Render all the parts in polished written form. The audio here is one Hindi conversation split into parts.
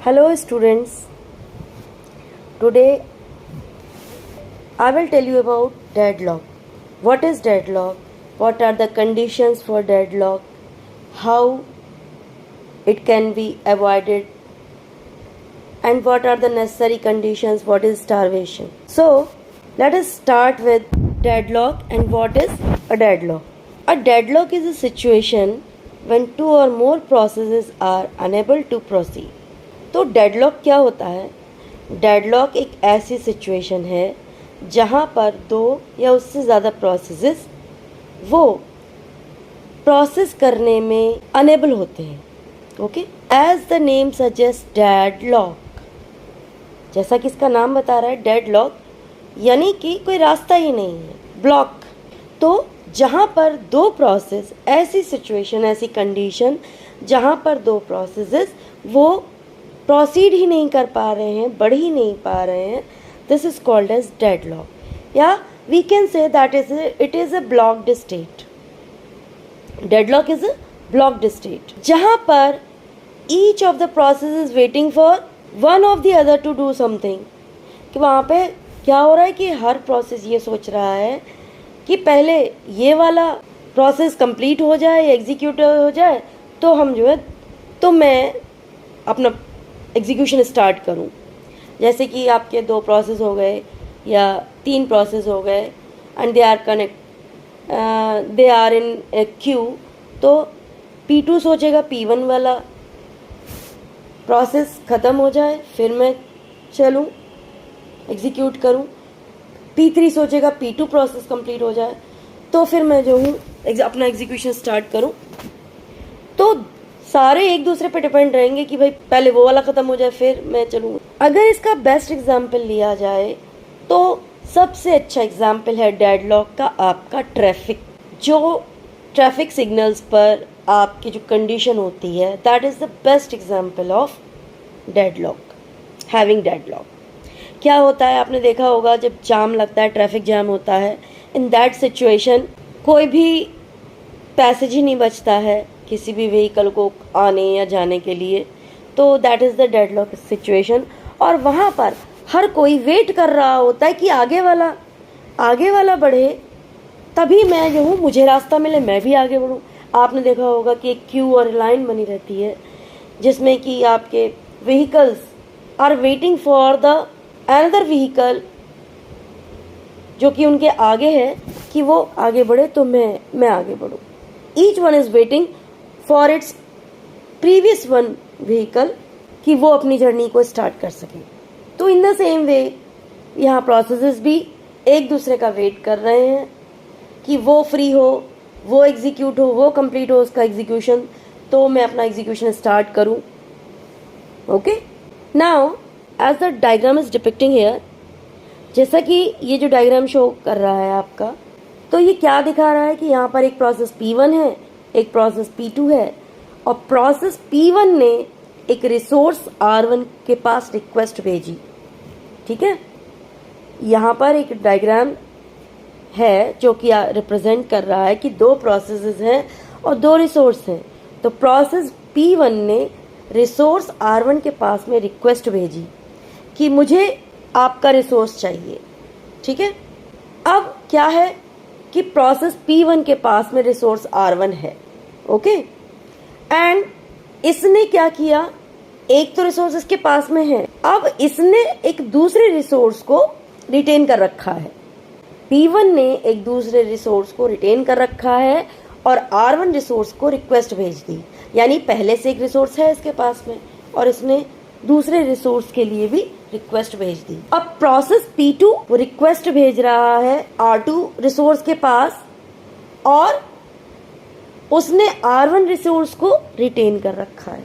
Hello students, today I will tell you about deadlock. What is deadlock? What are the conditions for deadlock? How it can be avoided? And what are the necessary conditions? What is starvation? So let us start with deadlock and what is a deadlock. A deadlock is a situation when two or more processes are unable to proceed. तो डेडलॉक क्या होता है? डेडलॉक एक ऐसी सिचुएशन है जहाँ पर दो या उससे ज़्यादा प्रोसेसेस वो प्रोसेस करने में अनेबल होते हैं. Okay, as the name suggest deadlock, जैसा कि इसका नाम बता रहा है डेडलॉक यानी कि कोई रास्ता ही नहीं है, ब्लॉक. तो जहाँ पर दो प्रोसेस, ऐसी सिचुएशन, ऐसी कंडीशन जहाँ पर दो प्रोसेसेस वो प्रोसीड ही नहीं कर पा रहे हैं, बढ़ ही नहीं पा रहे हैं, this is called as deadlock. या we can say that it is a blocked state. Deadlock is a blocked state जहाँ पर each of the process is waiting for one of the other to do something. कि वहाँ पे क्या हो रहा है कि हर प्रोसेस ये सोच रहा है कि पहले ये वाला प्रोसेस कंप्लीट हो जाए, एग्जीक्यूट हो जाए, तो हम जो है तो मैं अपना एग्जीक्यूशन स्टार्ट करूं. जैसे कि आपके दो प्रोसेस हो गए या तीन प्रोसेस हो गए and they are in queue. तो P2 सोचेगा P1 वाला प्रोसेस ख़त्म हो जाए फिर मैं चलूं एग्जीक्यूट करूं. P3 सोचेगा P2 प्रोसेस कंप्लीट हो जाए तो फिर मैं जो हूँ अपना एग्जीक्यूशन स्टार्ट करूं. तो सारे एक दूसरे पे डिपेंड रहेंगे कि भाई पहले वो वाला ख़त्म हो जाए फिर मैं चलूँ. अगर इसका बेस्ट एग्जाम्पल लिया जाए तो सबसे अच्छा एग्जाम्पल है डेडलॉक का आपका ट्रैफिक. जो ट्रैफिक सिग्नल्स पर आपकी जो कंडीशन होती है that is the best example of deadlock, having deadlock. क्या होता है आपने देखा होगा जब जाम लगता है, ट्रैफिक जाम होता है, इन दैट सिचुएशन कोई भी पैसेज ही नहीं बचता है किसी भी व्हीकल को आने या जाने के लिए. तो that is the deadlock situation. और वहाँ पर हर कोई वेट कर रहा होता है कि आगे वाला बढ़े तभी मैं जो हूँ मुझे रास्ता मिले, मैं भी आगे बढ़ूँ. आपने देखा होगा कि एक क्यू और लाइन बनी रहती है जिसमें कि आपके vehicles are waiting for the another vehicle जो कि उनके आगे है कि वो आगे बढ़े तो मैं आगे बढ़ूँ. Each one is waiting for its previous one vehicle कि वो अपनी जर्नी को स्टार्ट कर सकें. तो इन द सेम वे यहाँ प्रोसेसेस भी एक दूसरे का वेट कर रहे हैं कि वो फ्री हो, वो एग्जीक्यूट हो, वो कंप्लीट हो उसका एग्जीक्यूशन, तो मैं अपना एग्जीक्यूशन स्टार्ट करूँ. Okay, now as the diagram is depicting here, जैसा कि ये जो डायग्राम शो कर रहा है आपका, तो ये क्या दिखा रहा है कि यहाँ पर एक प्रोसेस P1 है, एक प्रोसेस P2 है और प्रोसेस P1 ने एक रिसोर्स R1 के पास रिक्वेस्ट भेजी. ठीक है, यहाँ पर एक डायग्राम है जो कि रिप्रेजेंट कर रहा है कि दो प्रोसेसेस हैं और दो रिसोर्स हैं. तो प्रोसेस P1 ने रिसोर्स R1 के पास में रिक्वेस्ट भेजी कि मुझे आपका रिसोर्स चाहिए. ठीक है, अब क्या है कि प्रोसेस P1 के पास में रिसोर्स R1 है. ओके, एंड इसने क्या किया, एक तो रिसोर्स इसके पास में है, अब इसने एक दूसरे रिसोर्स को रिटेन कर रखा है. P1 ने एक दूसरे रिसोर्स को रिटेन कर रखा है और R1 रिसोर्स को रिक्वेस्ट भेज दी. यानी पहले से एक रिसोर्स है इसके पास में और इसने दूसरे रिसोर्स के लिए भी रिक्वेस्ट भेज दी. अब प्रोसेस P2 रिक्वेस्ट भेज रहा है R2 रिसोर्स के पास और उसने R1 रिसोर्स को रिटेन कर रखा है.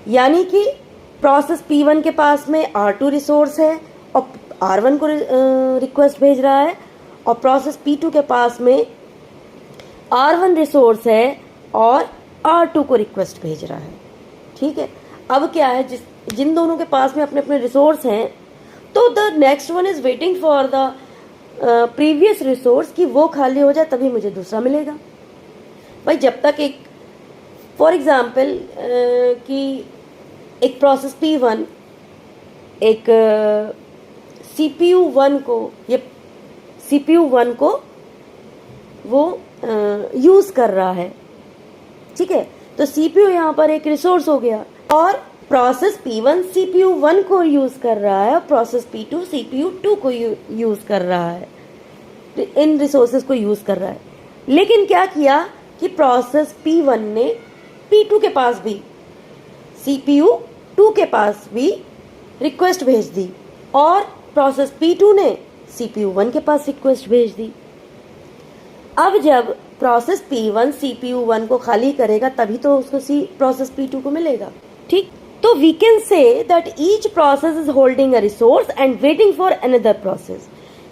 यानी कि प्रोसेस P1 के पास में R2 रिसोर्स है और R1 को रिक्वेस्ट भेज रहा है और प्रोसेस P2 के पास में R1 रिसोर्स है और R2 को रिक्वेस्ट भेज रहा है. ठीक है, अब क्या है, जिन दोनों के पास में अपने अपने रिसोर्स हैं तो the next one is waiting for the previous resource कि वो खाली हो जाए तभी मुझे दूसरा मिलेगा. भाई जब तक एक फॉर एग्जाम्पल कि एक प्रोसेस P1 एक CPU 1 को वो यूज़ कर रहा है, ठीक है। तो CPU यहाँ पर एक रिसोर्स हो गया और प्रोसेस P1 CPU 1 को यूज़ कर रहा है और प्रोसेस P2 CPU 2 को यूज़ कर रहा है, इन रिसोर्सेज को यूज़ कर रहा है। लेकिन क्या किया कि प्रोसेस P1 ने P2 के पास भी CPU 2 के पास भी रिक्वेस्ट भेज दी और प्रोसेस P2 ने CPU 1 के पास रिक्वेस्ट भेज दी। अब जब प्रोसेस P1 CPU 1 को खाली करेगा तभी तो उसको प्रोसेस P2 को मिलेगा, ठीक। तो we can say that each process is holding a resource and waiting for another process.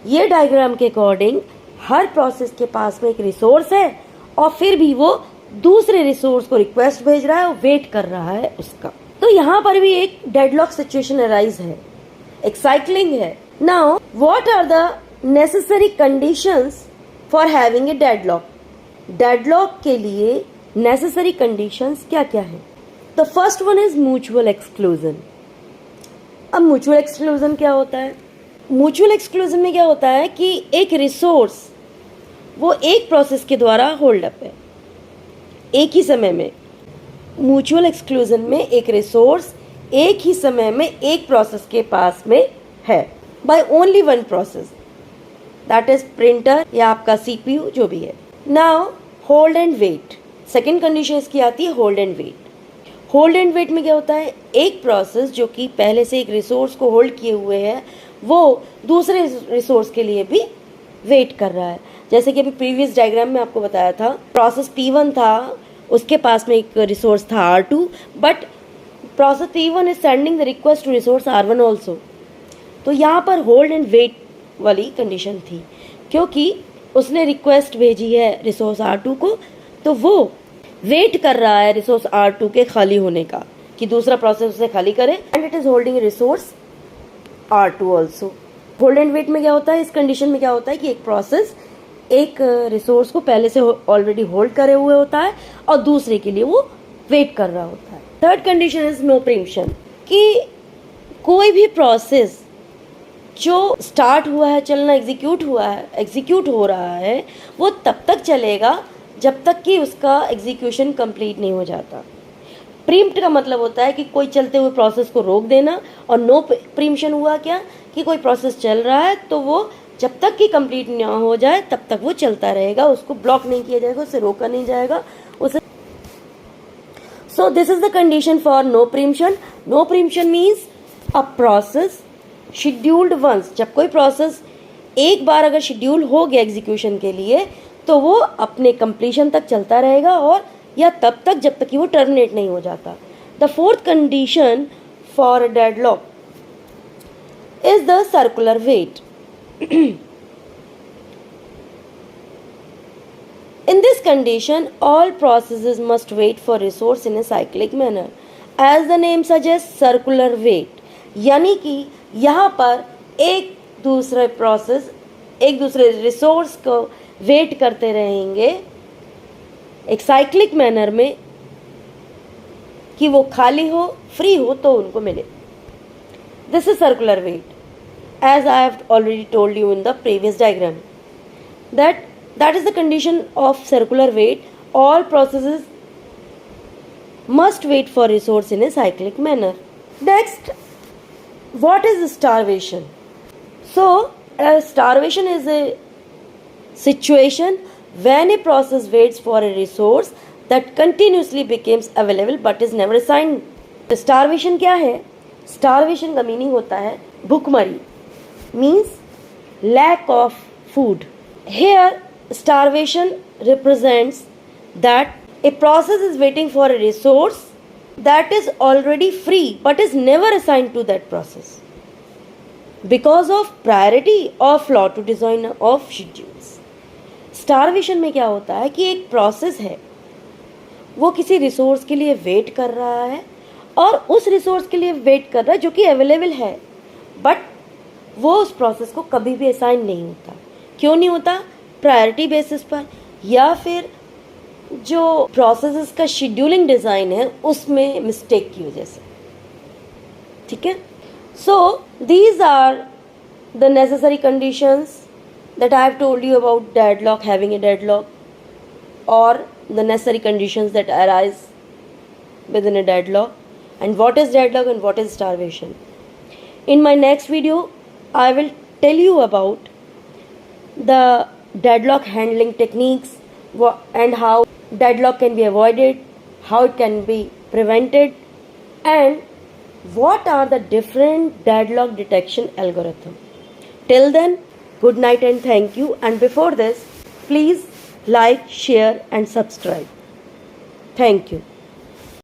ये डायग्राम के अकॉर्डिंग हर प्रोसेस के पास में एक रिसोर्स है और फिर भी वो दूसरे रिसोर्स को रिक्वेस्ट भेज रहा है और वेट कर रहा है उसका। तो यहाँ पर भी एक डेडलॉक सिचुएशन अराइज है, एक साइक्लिंग है। Now what are the necessary conditions for having a deadlock? Deadlock के लिए नेसेसरी कंडीशंस क्या क्या है? The first one is mutual exclusion. अब म्यूचुअल एक्सक्लूजन क्या होता है? म्यूचुअल एक्सक्लूजन में क्या होता है कि एक रिसोर्स वो एक प्रोसेस के द्वारा होल्ड अप है एक ही समय में। म्यूचुअल एक्सक्लूजन में एक रिसोर्स एक ही समय में एक प्रोसेस के पास में है by only one process, that is printer या आपका CPU जो भी है। Now hold and wait, second condition इसकी आती है hold and wait. Hold and wait में क्या होता है, एक प्रोसेस जो कि पहले से एक रिसोर्स को होल्ड किए हुए है वो दूसरे रिसोर्स के लिए भी वेट कर रहा है। जैसे कि अभी प्रीवियस डायग्राम में आपको बताया था, प्रोसेस P1 था, उसके पास में एक रिसोर्स था R2, but process P1 is sending the request to resource R1 also. तो यहाँ पर होल्ड एंड वेट वाली कंडीशन थी, क्योंकि उसने रिक्वेस्ट भेजी है रिसोर्स R2 को, तो वो वेट कर रहा है रिसोर्स R2 के खाली होने का कि दूसरा प्रोसेस उसे खाली करे, and it is holding resource R2 also. Hold and wait में क्या होता है, इस कंडीशन में क्या होता है कि एक प्रोसेस एक रिसोर्स को पहले से ऑलरेडी होल्ड करे हुए होता है और दूसरे के लिए वो वेट कर रहा होता है। Third condition is no preemption, कि कोई भी प्रोसेस जो स्टार्ट हुआ है चलना, एग्जीक्यूट हो रहा है, वो तब तक चलेगा जब तक कि उसका एग्जीक्यूशन कंप्लीट नहीं हो जाता। प्रीम्प्ट का मतलब होता है कि कोई चलते हुए प्रोसेस को रोक देना, और नो प्रीम्पशन हुआ क्या कि कोई प्रोसेस चल रहा है तो वो जब तक कि कंप्लीट ना हो जाए तब तक वो चलता रहेगा, उसको ब्लॉक नहीं किया जाएगा, उसे रोका नहीं जाएगा उसे। So this is the condition for no preemption. No preemption means a process scheduled once, जब कोई प्रोसेस एक बार अगर शेड्यूल हो गया एग्जीक्यूशन के लिए तो वो अपने कंप्लीशन तक चलता रहेगा, और या तब तक जब तक कि वो टर्मिनेट नहीं हो जाता। The fourth condition for deadlock is the circular wait. In this condition, all processes must wait for resource in a cyclic manner. As the name suggests, circular wait, यानी कि यहाँ पर एक दूसरे प्रोसेस एक दूसरे रिसोर्स को वेट करते रहेंगे एक साइक्लिक मैनर में कि वो खाली हो, फ्री हो तो उनको मिले। This is circular wait, as I have already told you in the previous diagram, that is the condition of circular wait. All processes must wait for resource in a cyclic manner. Next, what is starvation? So starvation is a situation when a process waits for a resource that continuously becomes available but is never assigned. Starvation क्या है? Starvation का मीनिंग होता है भूखमरी, means lack of food. Here starvation represents that a process is waiting for a resource that is already free but is never assigned to that process because of priority or flaw to design of schedules. Starvation में क्या होता है कि एक प्रोसेस है, वो किसी रिसोर्स के लिए वेट कर रहा है और उस रिसोर्स के लिए वेट कर रहा है जो कि अवेलेबल है, बट वो उस प्रोसेस को कभी भी असाइन नहीं होता। क्यों नहीं होता? प्रायोरिटी बेसिस पर, या फिर जो प्रोसेस का शेड्यूलिंग डिज़ाइन है उसमें मिस्टेक की वजह से। ठीक है. So these are the necessary conditions that I have told you about deadlock, having a deadlock, or the necessary conditions that arise within a deadlock, and what is deadlock and what is starvation. In my next video, I will tell you about the deadlock handling techniques and how deadlock can be avoided, how it can be prevented, and what are the different deadlock detection algorithm. Till then, good night and thank you. And before this, please like, share and subscribe. Thank you.